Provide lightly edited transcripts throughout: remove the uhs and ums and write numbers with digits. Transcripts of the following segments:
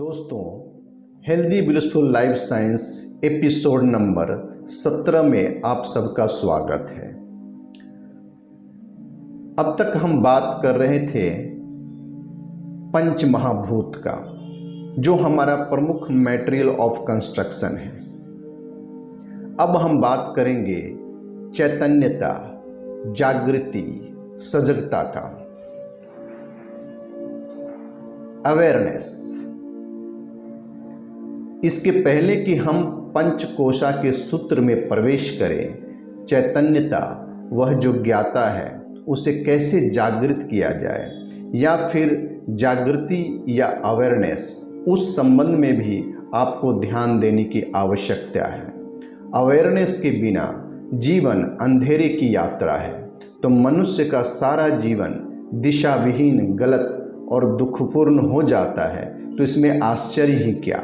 दोस्तों, healthy blissful life science episode number 17 में आप सबका स्वागत है। अब तक हम बात कर रहे थे पंच महाभूत का, जो हमारा प्रमुख मटेरियल ऑफ कंस्ट्रक्शन है। अब हम बात करेंगे चैतन्यता, जागृति, सजगता का, अवेयरनेस। इसके पहले कि हम पंचकोशा के सूत्र में प्रवेश करें, चैतन्यता वह जो ज्ञाता है उसे कैसे जागृत किया जाए, या फिर जागृति या अवेयरनेस, उस संबंध में भी आपको ध्यान देने की आवश्यकता है। अवेयरनेस के बिना जीवन अंधेरे की यात्रा है, तो मनुष्य का सारा जीवन दिशा विहीन, गलत और दुखपूर्ण हो जाता है। तो इसमें आश्चर्य ही क्या।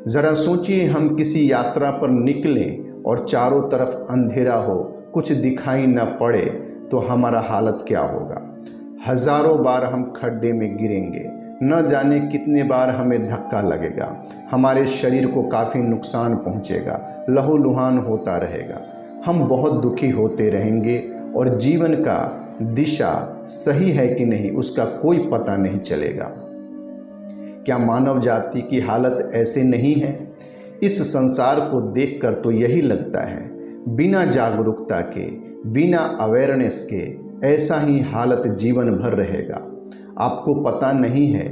ज़रा सोचिए, हम किसी यात्रा पर निकलें और चारों तरफ अंधेरा हो, कुछ दिखाई न पड़े, तो हमारा हालत क्या होगा। हजारों बार हम खड्डे में गिरेंगे, न जाने कितने बार हमें धक्का लगेगा, हमारे शरीर को काफ़ी नुकसान पहुंचेगा, लहूलुहान होता रहेगा, हम बहुत दुखी होते रहेंगे और जीवन का दिशा सही है कि नहीं उसका कोई पता नहीं चलेगा। क्या मानव जाति की हालत ऐसे नहीं है? इस संसार को देखकर तो यही लगता है, बिना जागरूकता के, बिना अवेयरनेस के ऐसा ही हालत जीवन भर रहेगा। आपको पता नहीं है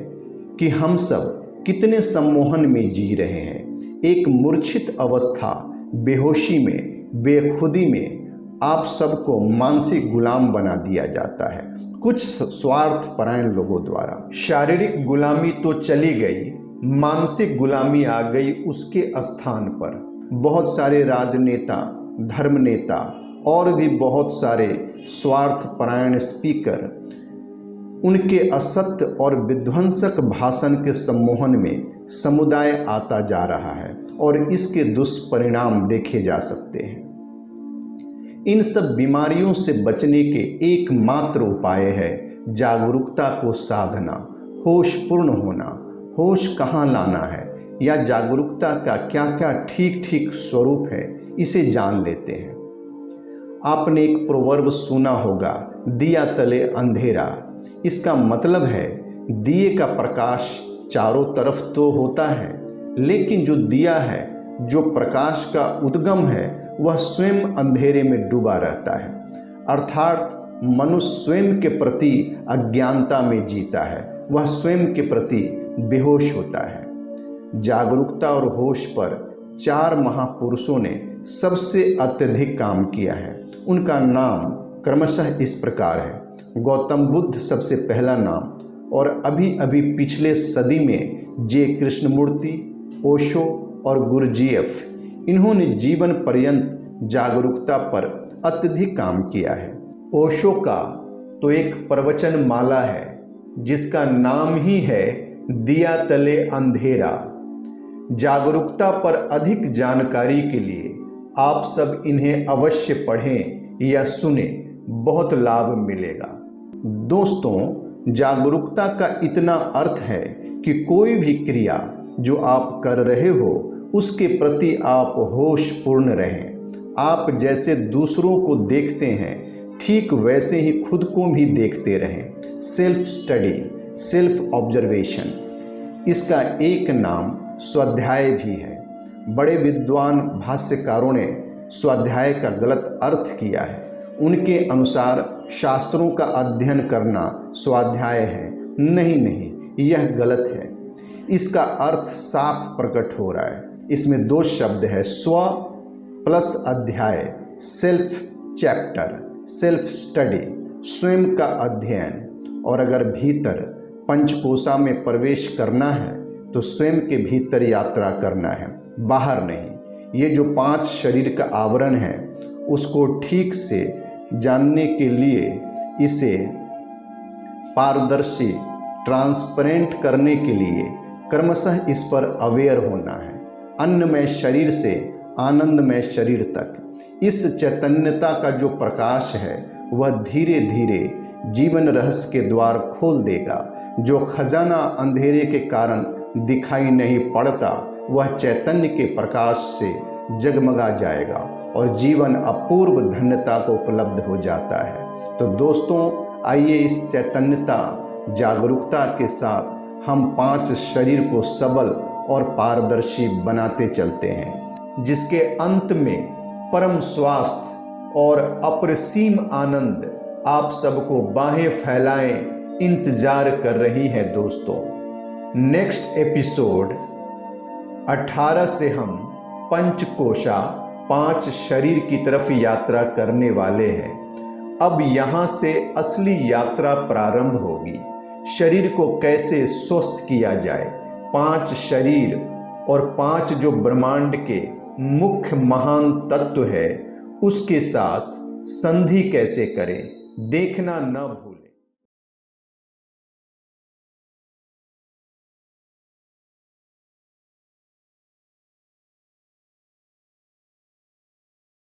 कि हम सब कितने सम्मोहन में जी रहे हैं। एक मूर्छित अवस्था, बेहोशी में, बेखुदी में आप सबको मानसिक गुलाम बना दिया जाता है कुछ स्वार्थ परायण लोगों द्वारा। शारीरिक गुलामी तो चली गई, मानसिक गुलामी आ गई उसके स्थान पर। बहुत सारे राजनेता, धर्म नेता और भी बहुत सारे स्वार्थ परायण स्पीकर उनके असत्य और विध्वंसक भाषण के सम्मोहन में समुदाय आता जा रहा है और इसके दुष्परिणाम देखे जा सकते हैं। इन सब बीमारियों से बचने के एकमात्र उपाय है जागरूकता को साधना, होशपूर्ण होना। होश कहाँ लाना है या जागरूकता का क्या क्या ठीक ठीक स्वरूप है, इसे जान लेते हैं। आपने एक प्रोवर्ब सुना होगा, दिया तले अंधेरा। इसका मतलब है दिए का प्रकाश चारों तरफ तो होता है, लेकिन जो दिया है, जो प्रकाश का उद्गम है, वह स्वयं अंधेरे में डूबा रहता है। अर्थात मनुष्य स्वयं के प्रति अज्ञानता में जीता है, वह स्वयं के प्रति बेहोश होता है। जागरूकता और होश पर 4 महापुरुषों ने सबसे अत्यधिक काम किया है। उनका नाम क्रमशः इस प्रकार है। गौतम बुद्ध सबसे पहला नाम, और अभी अभी पिछले सदी में जे कृष्णमूर्ति, ओशो और गुरजीएफ, इन्होंने जीवन पर्यंत जागरूकता पर अत्यधिक काम किया है। ओशो का तो एक प्रवचन माला है जिसका नाम ही है दिया तले अंधेरा। जागरूकता पर अधिक जानकारी के लिए आप सब इन्हें अवश्य पढ़ें या सुने, बहुत लाभ मिलेगा। दोस्तों, जागरूकता का इतना अर्थ है कि कोई भी क्रिया जो आप कर रहे हो उसके प्रति आप होशपूर्ण रहें। आप जैसे दूसरों को देखते हैं, ठीक वैसे ही खुद को भी देखते रहें। सेल्फ स्टडी, सेल्फ ऑब्जर्वेशन, इसका एक नाम स्वाध्याय भी है। बड़े विद्वान भाष्यकारों ने स्वाध्याय का गलत अर्थ किया है। उनके अनुसार शास्त्रों का अध्ययन करना स्वाध्याय है। नहीं, यह गलत है। इसका अर्थ साफ प्रकट हो रहा है। इसमें 2 शब्द है, स्व प्लस अध्याय, सेल्फ चैप्टर, सेल्फ स्टडी, स्वयं का अध्ययन। और अगर भीतर पंचकोशा में प्रवेश करना है तो स्वयं के भीतर यात्रा करना है, बाहर नहीं। ये जो 5 शरीर का आवरण है उसको ठीक से जानने के लिए, इसे पारदर्शी, ट्रांसपेरेंट करने के लिए क्रमशः इस पर अवेयर होना है। अन्नमय शरीर से आनंदमय शरीर तक इस चैतन्यता का जो प्रकाश है वह धीरे धीरे जीवन रहस्य के द्वार खोल देगा, जो खजाना अंधेरे के कारण दिखाई नहीं पड़ता वह चैतन्य के प्रकाश से जगमगा जाएगा और जीवन अपूर्व धन्यता को उपलब्ध हो जाता है। तो दोस्तों, आइए इस चैतन्यता जागरूकता के साथ हम 5 शरीर को सबल और पारदर्शी बनाते चलते हैं, जिसके अंत में परम स्वास्थ्य और अप्रसीम आनंद आप सबको बाहें फैलाए इंतजार कर रही है। दोस्तों, नेक्स्ट एपिसोड 18 से हम पंचकोशा 5 शरीर की तरफ यात्रा करने वाले हैं। अब यहाँ से असली यात्रा प्रारंभ होगी। शरीर को कैसे स्वस्थ किया जाए, 5 शरीर और 5 जो ब्रह्मांड के मुख्य महान तत्व है उसके साथ संधि कैसे करें, देखना न भूलें।